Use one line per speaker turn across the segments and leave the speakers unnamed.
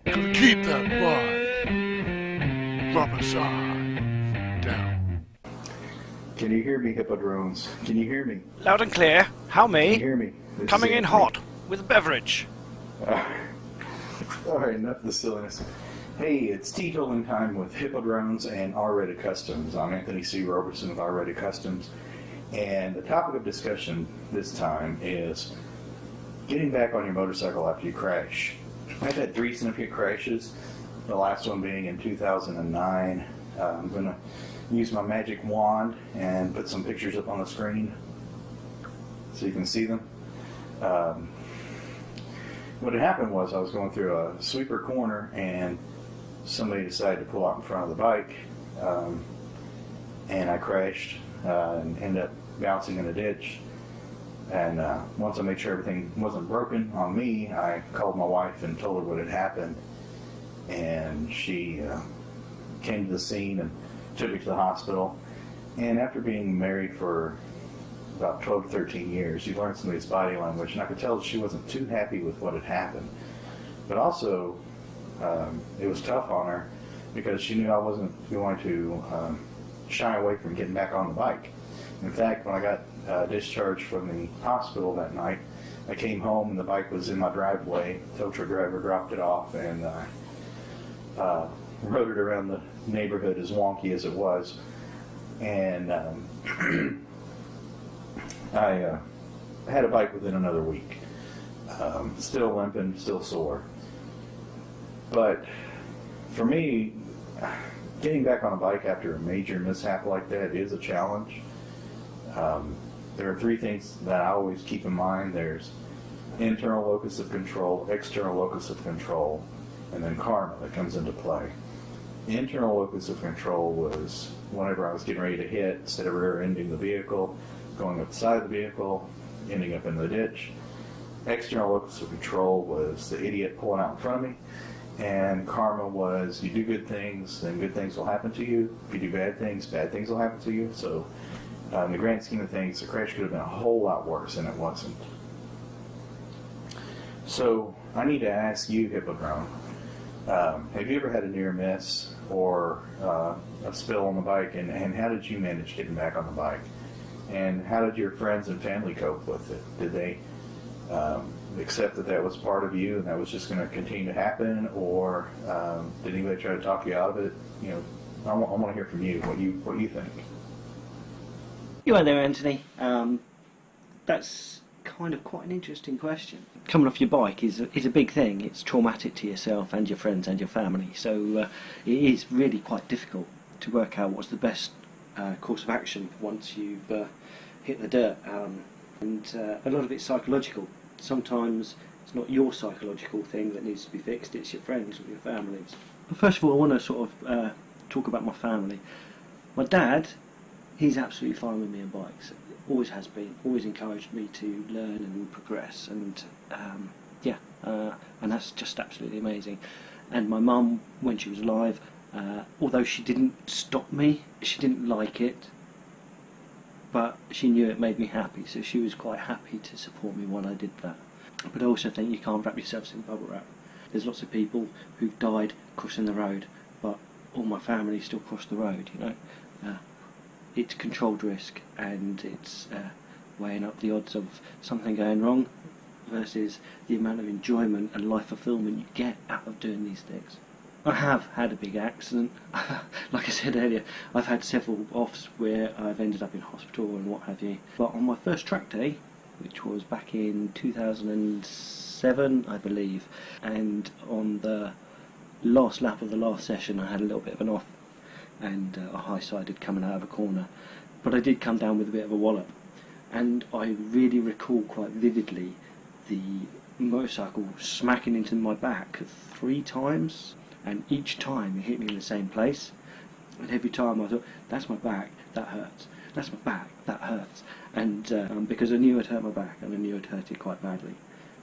Gonna keep that vibe. Drop aside. Down.
Can you hear me, Hippo-Drones? Can you hear me?
Loud and clear. How
Can you
me?
hear me? This is
Coming in
Anthony.
hot with a beverage.
Alright, enough of the silliness. Hey, it's teetotaling time with Hippo-Drones and R-Rated Customs. I'm Anthony C. Robertson with R-Rated Customs. And the topic of discussion this time is getting back on your motorcycle after you crash. I've had 3 significant crashes, the last one being in 2009. I'm going to use my magic wand and put some pictures up on the screen so you can see them. What had happened was I was going through a sweeper corner and somebody decided to pull out in front of the bike, and I crashed and ended up bouncing in a ditch. And once I made sure everything wasn't broken on me, I called my wife and told her what had happened. And she came to the scene and took me to the hospital. And after being married for about 12 to 13 years, you learn somebody's body language. And I could tell that she wasn't too happy with what had happened. But also, it was tough on her because she knew I wasn't going to shy away from getting back on the bike. In fact, when I got discharged from the hospital that night, I came home and the bike was in my driveway. The tow truck driver dropped it off, and rode it around the neighborhood, as wonky as it was. And I had a bike within another week. Still limping, still sore. But for me, getting back on a bike after a major mishap like that is a challenge. There are 3 things that I always keep in mind. There's internal locus of control, external locus of control, and then karma that comes into play. The internal locus of control was whenever I was getting ready to hit, instead of rear-ending the vehicle, going up the side of the vehicle, ending up in the ditch. External locus of control was the idiot pulling out in front of me. And karma was, you do good things, then good things will happen to you. If you do bad things will happen to you. So in the grand scheme of things, the crash could have been a whole lot worse, and it wasn't. So I need to ask you, Hippo-Drone, have you ever had a near miss or a spill on the bike, and how did you manage getting back on the bike? And how did your friends and family cope with it? Did they accept that that was part of you and that was just going to continue to happen, or did anybody try to talk you out of it? You know, I want to hear from you what you think.
You are there, Anthony. That's kind of quite an interesting question. Coming off your bike is a big thing. It's traumatic to yourself and your friends and your family. So it is really quite difficult to work out what's the best course of action once you've hit the dirt. And a lot of it's psychological. Sometimes it's not your psychological thing that needs to be fixed, it's your friends or your families. First of all, I want to sort of talk about my family. My dad, he's absolutely fine with me and bikes. Always has been. Always encouraged me to learn and progress. And and that's just absolutely amazing. And my mum, when she was alive, although she didn't stop me, she didn't like it, but she knew it made me happy, so she was quite happy to support me while I did that. But I also think you can't wrap yourself in bubble wrap. There's lots of people who've died crossing the road, but all my family still cross the road, you know. It's controlled risk, and it's weighing up the odds of something going wrong versus the amount of enjoyment and life fulfillment you get out of doing these things. I have had a big accident. Like I said earlier, I've had several offs where I've ended up in hospital and what have you. But on my first track day, which was back in 2007, I believe, and on the last lap of the last session, I had a little bit of an off, and a high-sided coming out of a corner. But I did come down with a bit of a wallop, and I really recall quite vividly the motorcycle smacking into my back 3 times. And each time it hit me in the same place, and every time I thought, that's my back, that hurts, that's my back, that hurts. And because I knew I'd hurt my back, and I knew I'd hurt it quite badly,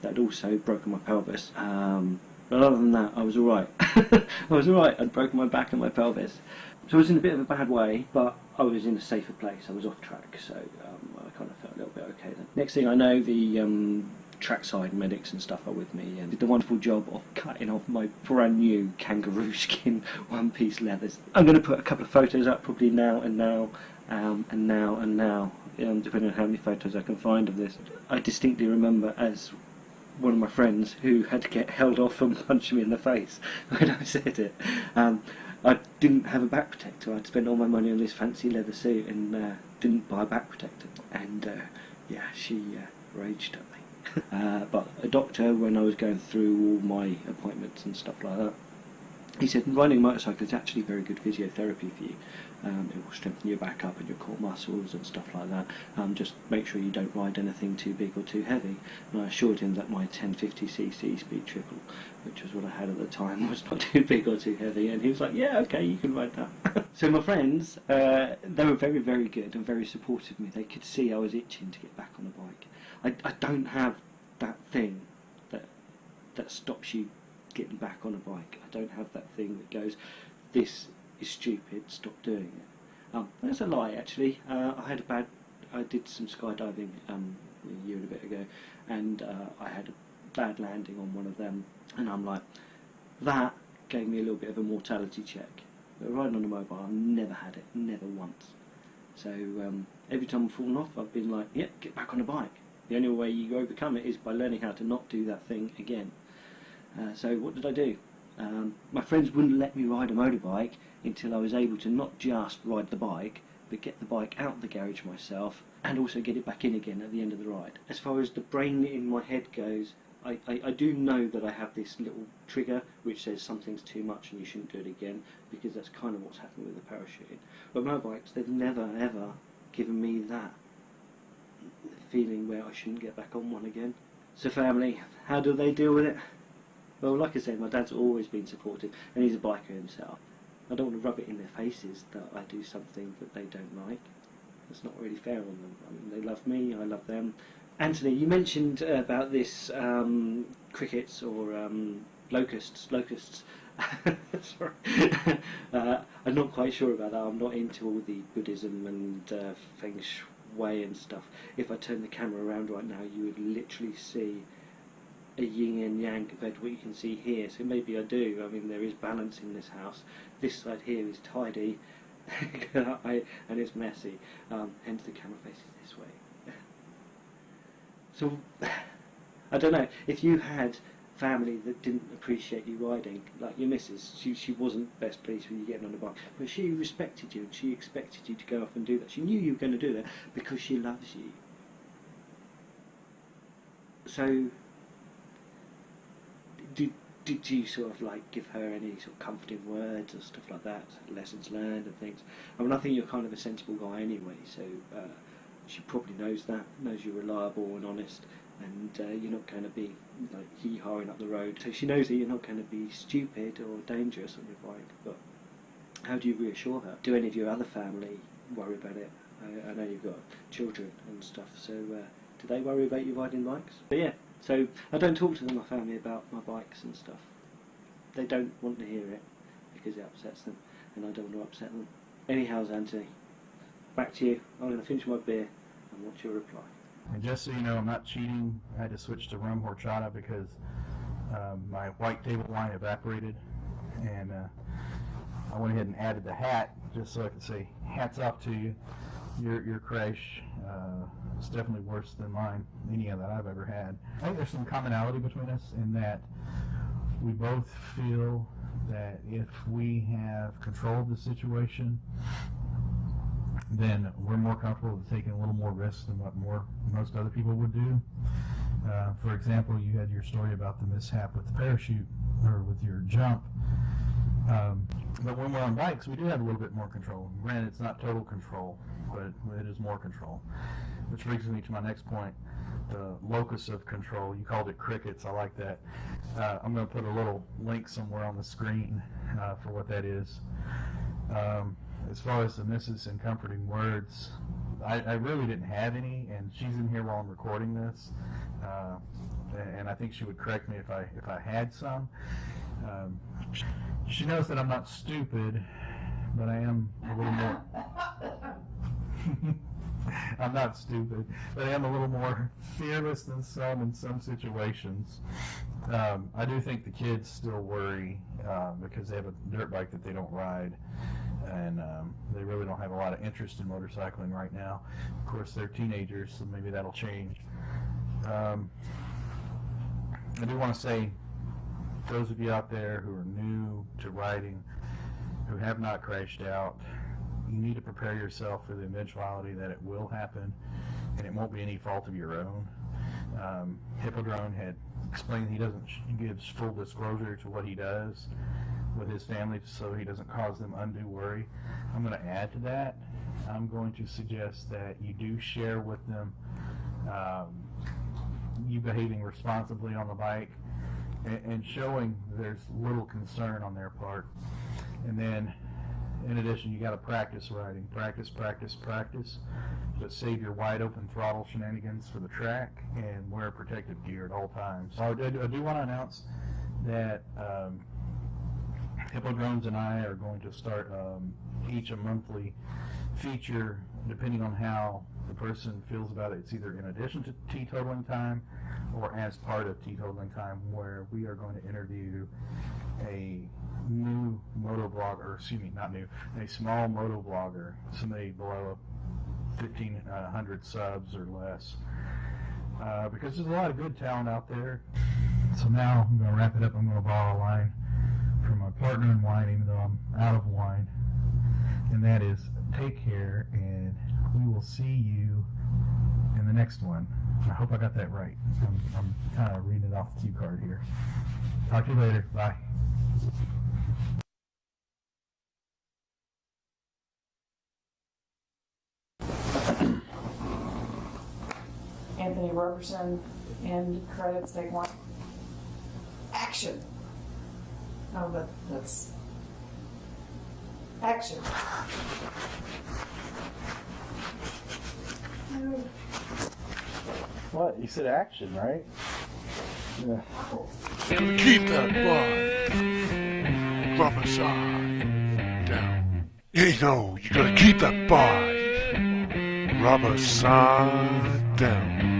that also broken my pelvis. But other than that, I was alright. I was alright. I'd broken my back and my pelvis. So I was in a bit of a bad way, but I was in a safer place. I was off track, so I kind of felt a little bit okay then. Next thing I know, the trackside medics and stuff are with me, and did the wonderful job of cutting off my brand new kangaroo skin one-piece leathers. I'm going to put a couple of photos up, probably now and now, and now and now, depending on how many photos I can find of this. I distinctly remember as one of my friends who had to get held off and punch me in the face when I said it. I didn't have a back protector. I'd spent all my money on this fancy leather suit and didn't buy a back protector. And yeah, she raged at me. But a doctor, when I was going through all my appointments and stuff like that, he said riding a motorcycle is actually very good physiotherapy for you. It will strengthen your back up and your core muscles and stuff like that. Just make sure you don't ride anything too big or too heavy. And I assured him that my 1050cc speed triple, which was what I had at the time, was not too big or too heavy. And he was like, yeah, okay, you can ride that. So my friends, they were very, very good and very supportive of me. They could see I was itching to get back on the bike. I don't have that thing that stops you getting back on a bike. I don't have that thing that goes, this is stupid, stop doing it. That's a lie, actually. I did some skydiving a year and a bit ago, and I had a bad landing on one of them, and I'm like, that gave me a little bit of a mortality check. But riding on a mobile, I've never had it, never once. So every time I've fallen off, I've been like, yep, get back on a bike. The only way you overcome it is by learning how to not do that thing again. So what did I do? My friends wouldn't let me ride a motorbike until I was able to not just ride the bike, but get the bike out of the garage myself and also get it back in again at the end of the ride. As far as the brain in my head goes, I do know that I have this little trigger which says something's too much and you shouldn't do it again, because that's kind of what's happened with the parachuting. But motorbikes, they've never ever given me that feeling where I shouldn't get back on one again. So family, how do they deal with it? Well, like I said, my dad's always been supportive, and he's a biker himself. I don't want to rub it in their faces that I do something that they don't like. It's not really fair on them. I mean, they love me, I love them. Anthony, you mentioned about this crickets or locusts. Sorry. I'm not quite sure about that. I'm not into all the Buddhism and Feng Shui and stuff. If I turn the camera around right now, you would literally see a yin and yang compared to what you can see here, so maybe I do. I mean, there is balance in this house. This side here is tidy and it's messy, hence the camera faces this way. So I don't know, if you had family that didn't appreciate you riding, like your missus, she wasn't best pleased with you getting on the bike, but she respected you and she expected you to go off and do that. She knew you were going to do that because she loves you. So did you sort of like give her any sort of comforting words or stuff like that, lessons learned and things? I mean, I think you're kind of a sensible guy anyway, so she probably knows that, knows you're reliable and honest, and you're not going to be like hee-hawing up the road. So she knows that you're not going to be stupid or dangerous on your bike. But how do you reassure her? Do any of your other family worry about it? I know you've got children and stuff, so do they worry about you riding bikes? But yeah. So I don't talk to my family about my bikes and stuff. They don't want to hear it because it upsets them, and I don't want to upset them. Anyhow, Anthony, back to you. I'm going to finish my beer and watch your reply.
And just so you know, I'm not cheating. I had to switch to rum horchata because my white table wine evaporated, and I went ahead and added the hat just so I could say hats off to you. Your crash is definitely worse than mine, any of that I've ever had. I think there's some commonality between us in that we both feel that if we have control of the situation, then we're more comfortable with taking a little more risk than what most other people would do. For example, you had your story about the mishap with the parachute or with your jump. But when we're on bikes, we do have a little bit more control. Granted, it's not total control, but it is more control. Which brings me to my next point, the locus of control. You called it crickets. I like that. I'm going to put a little link somewhere on the screen for what that is. As far as the misses and comforting words, I really didn't have any, and she's in here while I'm recording this, and I think she would correct me if I had some. She knows that I'm not stupid, but I am a little more
I'm not stupid, but I am a little more fearless than some in some situations. I do think the kids still worry because they have a dirt bike that they don't ride, and they really don't have a lot of interest in motorcycling right now. Of course, they're teenagers, so maybe that'll change. I do want to say, those of you out there who are new to riding, who have not crashed out, you need to prepare yourself for the eventuality that it will happen, and it won't be any fault of your own. Hippo-Drone had explained he gives full disclosure to what he does with his family so he doesn't cause them undue worry. I'm going to add to that. I'm going to suggest that you do share with them you behaving responsibly on the bike and showing there's little concern on their part. And then, in addition, you got to practice riding. Practice, but save your wide open throttle shenanigans for the track and wear protective gear at all times. So I do want to announce that Hippo-Drones and I are going to start each a monthly feature, depending on how the person feels about it. It's either in addition to teetotaling time or as part of teetotaling time, where we are going to interview a new motovlogger, a small motovlogger, somebody below 1,500 subs or less, because there's a lot of good talent out there. So now I'm going to wrap it up. I'm going to borrow a line from my partner in wine, even though I'm out of wine, and that is, take care, and we will see you in the next one. I hope I got that right. I'm kind of reading it off the cue card here. Talk to you later. Bye.
Anthony Roberson, end credits, take one. Action. Oh, but that's action.
What? You said action, right? Yeah.
Keep that bar. Rubber side down. You know, you gotta keep that bar. Rubber side down.